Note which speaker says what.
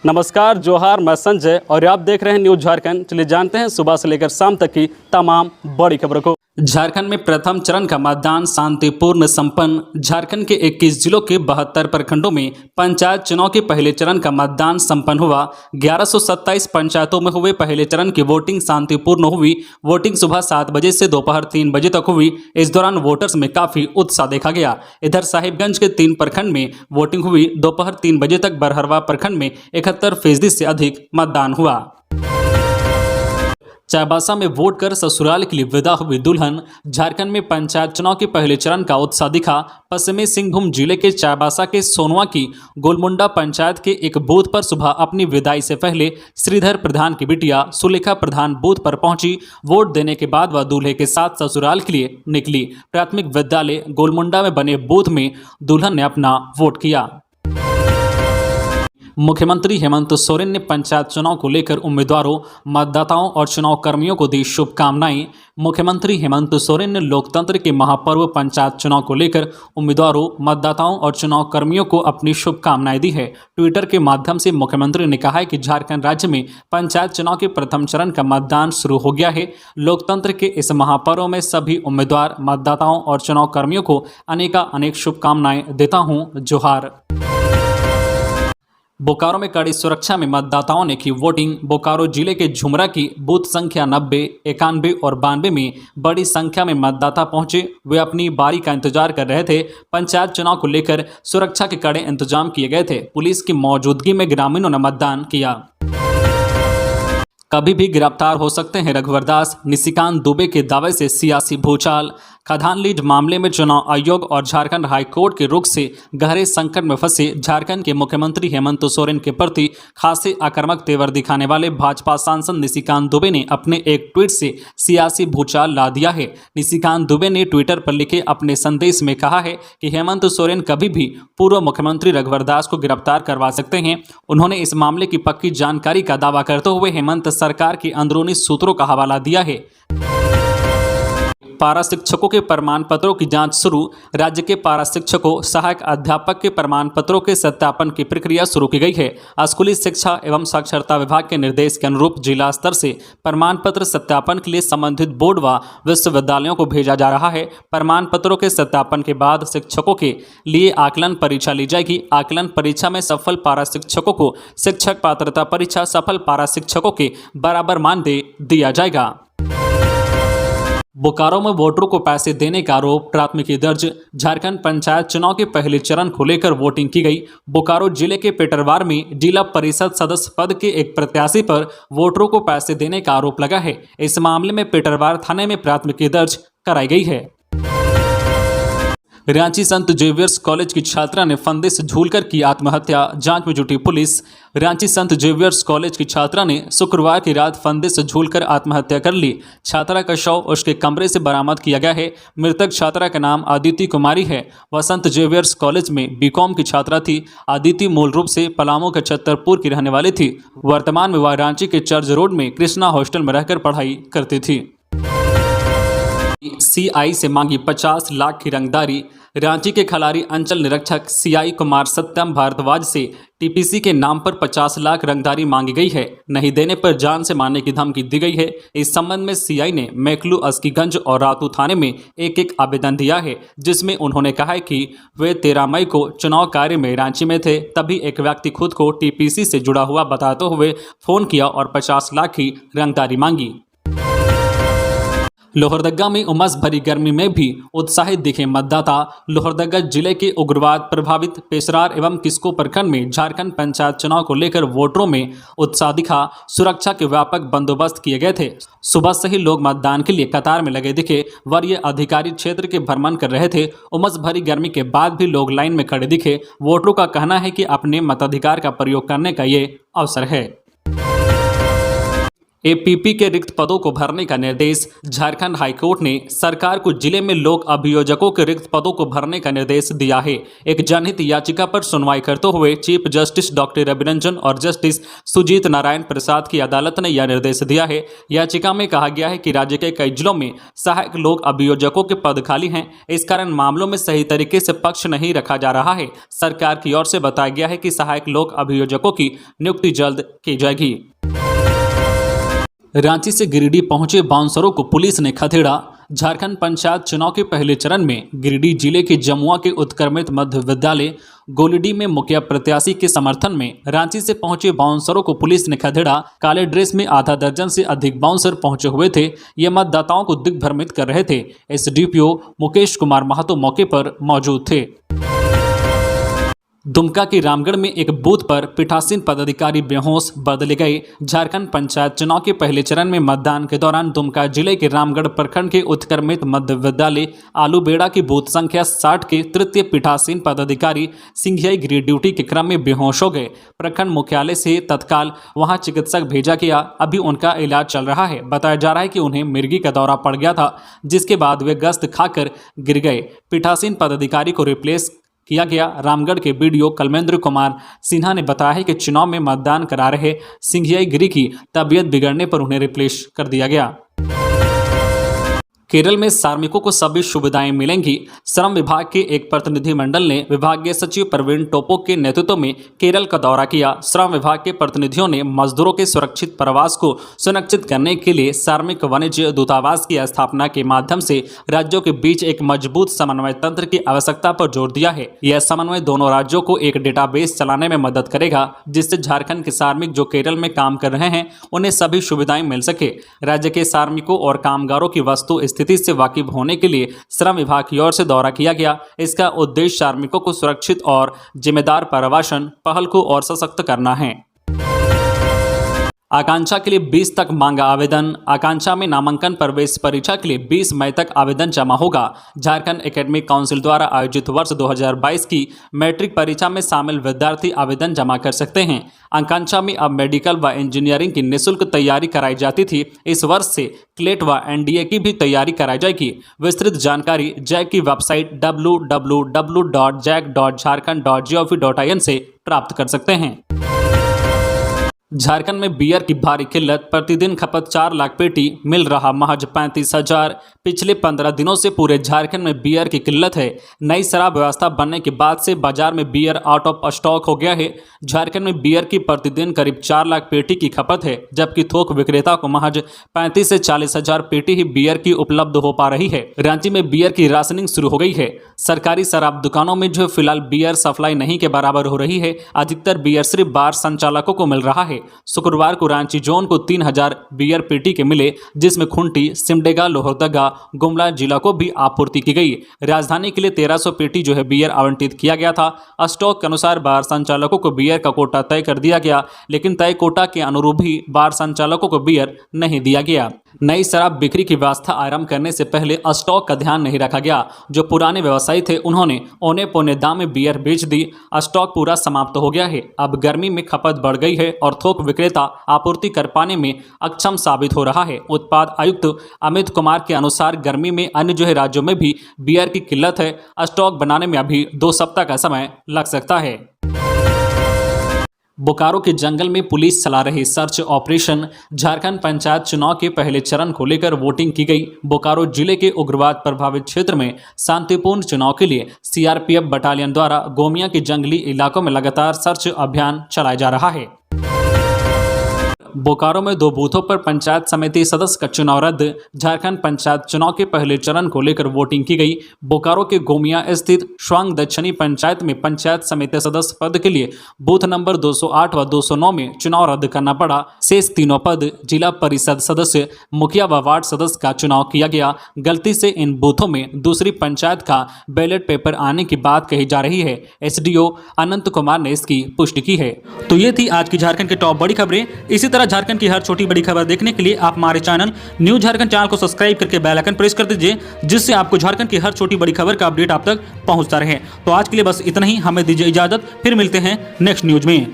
Speaker 1: नमस्कार, जोहार, मैं संजय और आप देख रहे हैं न्यूज झारखंड। चलिए जानते हैं सुबह से लेकर शाम तक की तमाम बड़ी खबरों को। झारखंड में प्रथम चरण का मतदान शांतिपूर्ण संपन्न। झारखंड के 21 जिलों के 72 प्रखंडों में पंचायत चुनाव के पहले चरण का मतदान संपन्न हुआ। 1127 पंचायतों में हुए पहले चरण की वोटिंग शांतिपूर्ण हुई। वोटिंग सुबह 7 बजे से दोपहर 3 बजे तक हुई। इस दौरान वोटर्स में काफी उत्साह देखा गया। इधर साहिबगंज के 3 प्रखंड में वोटिंग हुई। दोपहर 3 बजे तक बरहरवा प्रखंड में 71% से अधिक मतदान हुआ। चाईबासा में वोट कर ससुराल के लिए विदा हुई दुल्हन। झारखंड में पंचायत चुनाव के पहले चरण का उत्साह दिखा। पश्चिमी सिंहभूम जिले के चाईबासा के सोनवा की गोलमुंडा पंचायत के एक बूथ पर सुबह अपनी विदाई से पहले श्रीधर प्रधान की बिटिया सुलेखा प्रधान बूथ पर पहुंची। वोट देने के बाद वह दूल्हे के साथ ससुराल के लिए निकली। प्राथमिक विद्यालय गोलमुंडा में बने बूथ में दुल्हन ने अपना वोट किया। मुख्यमंत्री हेमंत सोरेन ने पंचायत चुनाव को लेकर उम्मीदवारों, मतदाताओं और चुनाव कर्मियों को दी शुभकामनाएं। मुख्यमंत्री हेमंत सोरेन ने लोकतंत्र के महापर्व पंचायत चुनाव को लेकर उम्मीदवारों, मतदाताओं और चुनाव कर्मियों को अपनी शुभकामनाएं दी है। ट्विटर के माध्यम से मुख्यमंत्री ने कहा है कि झारखंड राज्य में पंचायत चुनाव के प्रथम चरण का मतदान शुरू हो गया है। लोकतंत्र के इस महापर्व में सभी उम्मीदवार, मतदाताओं और चुनाव कर्मियों को अनेक शुभकामनाएं देता हूँ। जोहार। बोकारो में कड़ी सुरक्षा में मतदाताओं ने की वोटिंग। बोकारो जिले के झुमरा की बूथ संख्या 90, 91 और 92 में बड़ी संख्या में मतदाता पहुंचे। वे अपनी बारी का इंतजार कर रहे थे। पंचायत चुनाव को लेकर सुरक्षा के कड़े इंतजाम किए गए थे। पुलिस की मौजूदगी में ग्रामीणों ने मतदान किया। कभी भी गिरफ्तार हो सकते हैं रघुवर दास। निशिकांत दुबे के दावे से सियासी भूचाल। खदान लीज मामले में चुनाव आयोग और झारखंड हाईकोर्ट के रुख से गहरे संकट में फंसे झारखंड के मुख्यमंत्री हेमंत सोरेन के प्रति खासे आक्रामक तेवर दिखाने वाले भाजपा सांसद निशिकांत दुबे ने अपने एक ट्वीट से सियासी भूचाल ला दिया है। निशिकांत दुबे ने ट्विटर पर लिखे अपने संदेश में कहा है कि हेमंत सोरेन कभी भी पूर्व मुख्यमंत्री रघुवर दास को गिरफ्तार करवा सकते हैं। उन्होंने इस मामले की पक्की जानकारी का दावा करते हुए हेमंत सरकार के अंदरूनी सूत्रों का हवाला दिया है। पारा शिक्षकों के प्रमाण पत्रों की जांच शुरू। राज्य के पारा शिक्षकों, सहायक अध्यापक के प्रमाण पत्रों के सत्यापन की प्रक्रिया शुरू की गई है। स्कूली शिक्षा एवं साक्षरता विभाग के निर्देश के अनुरूप जिला स्तर से प्रमाण पत्र सत्यापन के लिए संबंधित बोर्ड व विश्वविद्यालयों को भेजा जा रहा है। प्रमाण पत्रों के सत्यापन के बाद शिक्षकों के लिए आकलन परीक्षा ली जाएगी। आकलन परीक्षा में सफल पारा शिक्षकों को शिक्षक पात्रता परीक्षा सफल पारा शिक्षकों के बराबर मानदेय दिया जाएगा। बोकारो में वोटरों को पैसे देने का आरोप, प्राथमिकी दर्ज। झारखंड पंचायत चुनाव के पहले चरण को लेकर वोटिंग की गई। बोकारो जिले के पेटरवार में जिला परिषद सदस्य पद के एक प्रत्याशी पर वोटरों को पैसे देने का आरोप लगा है। इस मामले में पेटरवार थाने में प्राथमिकी दर्ज कराई गई है। रांची संत जेवियर्स कॉलेज की छात्रा ने फंदे से झूलकर की आत्महत्या, जांच में जुटी पुलिस। रांची संत जेवियर्स कॉलेज की छात्रा ने शुक्रवार की रात फंदे से झूलकर आत्महत्या कर ली। छात्रा का शव उसके कमरे से बरामद किया गया है। मृतक छात्रा का नाम आदिति कुमारी है। वह संत जेवियर्स कॉलेज में बीकॉम की छात्रा थी। आदिति मूल रूप से पलामू के छतरपुर की रहने वाली थी। वर्तमान में वह रांची के चर्च रोड में कृष्णा हॉस्टल में रहकर पढ़ाई करती थी। सीआई से मांगी 50 लाख की रंगदारी। रांची के खलारी अंचल निरीक्षक सीआई कुमार सत्यम भारद्वाज से टीपीसी के नाम पर 50 लाख रंगदारी मांगी गई है। नहीं देने पर जान से मारने की धमकी दी गई है। इस संबंध में सीआई ने मैकलू, अस्कीगंज और रातू थाने में एक आवेदन दिया है, जिसमें उन्होंने कहा है कि वे 13 मई को चुनाव कार्य में रांची में थे। तभी एक व्यक्ति खुद को टीपीसी से जुड़ा हुआ बताते हुए फोन किया और 50 लाख की रंगदारी मांगी। लोहरदगा में उमस भरी गर्मी में भी उत्साहित दिखे मतदाता। लोहरदगा जिले के उग्रवाद प्रभावित पेशरार एवं किस्को प्रखंड में झारखंड पंचायत चुनाव को लेकर वोटरों में उत्साह दिखा। सुरक्षा के व्यापक बंदोबस्त किए गए थे। सुबह से ही लोग मतदान के लिए कतार में लगे दिखे। वरीय अधिकारी क्षेत्र के भ्रमण कर रहे थे। उमस भरी गर्मी के बाद भी लोग लाइन में खड़े दिखे। वोटरों का कहना है कि अपने मताधिकार का प्रयोग करने का ये अवसर है। एपीपी के रिक्त पदों को भरने का निर्देश। झारखंड हाईकोर्ट ने सरकार को जिले में लोक अभियोजकों के रिक्त पदों को भरने का निर्देश दिया है। एक जनहित याचिका पर सुनवाई करते हुए चीफ जस्टिस डॉक्टर रविरंजन और जस्टिस सुजीत नारायण प्रसाद की अदालत ने यह निर्देश दिया है। याचिका में कहा गया है कि राज्य के कई जिलों में सहायक लोक अभियोजकों के पद खाली हैं, इस कारण मामलों में सही तरीके से पक्ष नहीं रखा जा रहा है। सरकार की ओर से बताया गया है कि सहायक लोक अभियोजकों की नियुक्ति जल्द की जाएगी। रांची से गिरिडीह पहुंचे बाउंसरों को पुलिस ने खदेड़ा। झारखंड पंचायत चुनाव के पहले चरण में गिरिडीह जिले के जमुआ के उत्क्रमित मध्य विद्यालय गोलीडीह में मुखिया प्रत्याशी के समर्थन में रांची से पहुंचे बाउंसरों को पुलिस ने खदेड़ा। काले ड्रेस में आधा दर्जन से अधिक बाउंसर पहुंचे हुए थे। ये मतदाताओं को दिग्भ्रमित कर रहे थे। एसडीपीओ मुकेश कुमार महतो मौके पर मौजूद थे। दुमका के रामगढ़ में एक बूथ पर पीठासीन पदाधिकारी बेहोश बदले गए। झारखंड पंचायत चुनाव के पहले चरण में मतदान के दौरान दुमका जिले के रामगढ़ प्रखंड के उत्क्रमित मध्य विद्यालय आलूबेड़ा की बूथ संख्या 60 के तृतीय पीठासीन पदाधिकारी सिंघियाई गृह ड्यूटी के क्रम में बेहोश हो गए। प्रखंड मुख्यालय से तत्काल वहां चिकित्सक भेजा गया। अभी उनका इलाज चल रहा है। बताया जा रहा है कि उन्हें मिर्गी का दौरा पड़ गया था, जिसके बाद वे गस्त खाकर गिर गए। पीठासीन पदाधिकारी को रिप्लेस किया गया। रामगढ़ के बीडीओ कलमेंद्र कुमार सिन्हा ने बताया है कि चुनाव में मतदान करा रहे सिंघियाई गिरी की तबीयत बिगड़ने पर उन्हें रिप्लेस कर दिया गया। केरल में कार्मिकों को सभी सुविधाएं मिलेंगी। श्रम विभाग के एक प्रतिनिधिमंडल ने विभागीय सचिव प्रवीण टोपो के नेतृत्व में केरल का दौरा किया। श्रम विभाग के प्रतिनिधियों ने मजदूरों के सुरक्षित प्रवास को सुनिश्चित करने के लिए कार्मिक वाणिज्य दूतावास की स्थापना के माध्यम से राज्यों के बीच एक मजबूत समन्वय तंत्र की आवश्यकता पर जोर दिया है। यह समन्वय दोनों राज्यों को एक डेटाबेस चलाने में मदद करेगा, जिससे झारखंड के कार्मिक जो केरल में काम कर रहे हैं उन्हें सभी सुविधाएं मिल सके। राज्य के कार्मिकों और कामगारों की वस्तु स्थिति से वाकिफ होने के लिए श्रम विभाग की ओर से दौरा किया गया। इसका उद्देश्य कार्मिकों को सुरक्षित और जिम्मेदार प्रवासन पहल को और सशक्त करना है। आकांक्षा के लिए 20 तक मांगा आवेदन। आकांक्षा में नामांकन प्रवेश परीक्षा के लिए 20 मई तक आवेदन जमा होगा। झारखंड एकेडमिक काउंसिल द्वारा आयोजित वर्ष 2022 की मैट्रिक परीक्षा में शामिल विद्यार्थी आवेदन जमा कर सकते हैं। आकांक्षा में अब मेडिकल व इंजीनियरिंग की निःशुल्क तैयारी कराई जाती थी। इस वर्ष से क्लेट व एनडीए की भी तैयारी कराई जाएगी। विस्तृत जानकारी जैक की वेबसाइट www.jack.jharkhand.gov.in से प्राप्त कर सकते हैं। झारखंड में बियर की भारी किल्लत। प्रतिदिन खपत 4 लाख पेटी, मिल रहा महज 35,000। पिछले 15 दिनों से पूरे झारखंड में बियर की किल्लत है। नई शराब व्यवस्था बनने के बाद से बाजार में बियर आउट ऑफ स्टॉक हो गया है। झारखंड में बियर की प्रतिदिन करीब 4 लाख पेटी की खपत है, जबकि थोक विक्रेता को महज 35 से 40 हजार पेटी ही बियर की उपलब्ध हो पा रही है। रांची में बियर की राशनिंग शुरू हो गई है। सरकारी शराब दुकानों में जो फिलहाल बियर सप्लाई नहीं के बराबर हो रही है। अधिकतर बियर सिर्फ बार संचालकों को मिल रहा है। शुक्रवार को रांची जोन को 3000 बियर पेटी के मिले, जिसमें खुंटी, सिमडेगा, लोहरदगा, गुमला जिला को भी आपूर्ति की गई। राजधानी के लिए 1300 पेटी जो है बियर आवंटित किया गया था। स्टॉक के अनुसार बार संचालकों को बियर का कोटा तय कर दिया गया, लेकिन तय कोटा के अनुरूप भी बार संचालकों को बियर नहीं दिया गया। नई शराब बिक्री की व्यवस्था आरंभ करने से पहले स्टॉक का ध्यान नहीं रखा गया। जो पुराने व्यवसायी थे उन्होंने औने पौने दाम में बियर बेच दी। स्टॉक पूरा समाप्त हो गया है। अब गर्मी में खपत बढ़ गई है और थोक विक्रेता आपूर्ति कर पाने में अक्षम साबित हो रहा है। उत्पाद आयुक्त अमित कुमार के अनुसार गर्मी में अन्य जो है राज्यों में भी बियर की किल्लत है। स्टॉक बनाने में अभी 2 सप्ताह का समय लग सकता है। बोकारो के जंगल में पुलिस चला रही सर्च ऑपरेशन। झारखंड पंचायत चुनाव के पहले चरण को लेकर वोटिंग की गई। बोकारो जिले के उग्रवाद प्रभावित क्षेत्र में शांतिपूर्ण चुनाव के लिए सीआरपीएफ बटालियन द्वारा गोमिया के जंगली इलाकों में लगातार सर्च अभियान चलाया जा रहा है। बोकारो में 2 बूथों पर पंचायत समिति सदस्य का चुनाव रद्द। झारखंड पंचायत चुनाव के पहले चरण को लेकर वोटिंग की गई। बोकारो के गोमिया स्थित स्वांग दक्षिणी पंचायत में पंचायत समिति सदस्य पद के लिए बूथ नंबर 208 व 209 में चुनाव रद्द करना पड़ा। शेष तीनों पद जिला परिषद सदस्य, मुखिया व वार्ड सदस्य का चुनाव किया गया। गलती से इन बूथों में दूसरी पंचायत का बैलेट पेपर आने की बात कही जा रही है। एसडीओ अनंत कुमार ने इसकी पुष्टि की है। तो ये थी आज की झारखंड की टॉप बड़ी खबरें। इसी तरह झारखंड की हर छोटी बड़ी खबर देखने के लिए आप हमारे चैनल न्यू झारखंड चैनल को सब्सक्राइब करके बेल आइकन प्रेस कर दीजिए, जिससे आपको झारखंड की हर छोटी बड़ी खबर का अपडेट आप तक पहुंचता रहे। तो आज के लिए बस इतना ही। हमें दीजिए इजाजत, फिर मिलते हैं नेक्स्ट न्यूज में।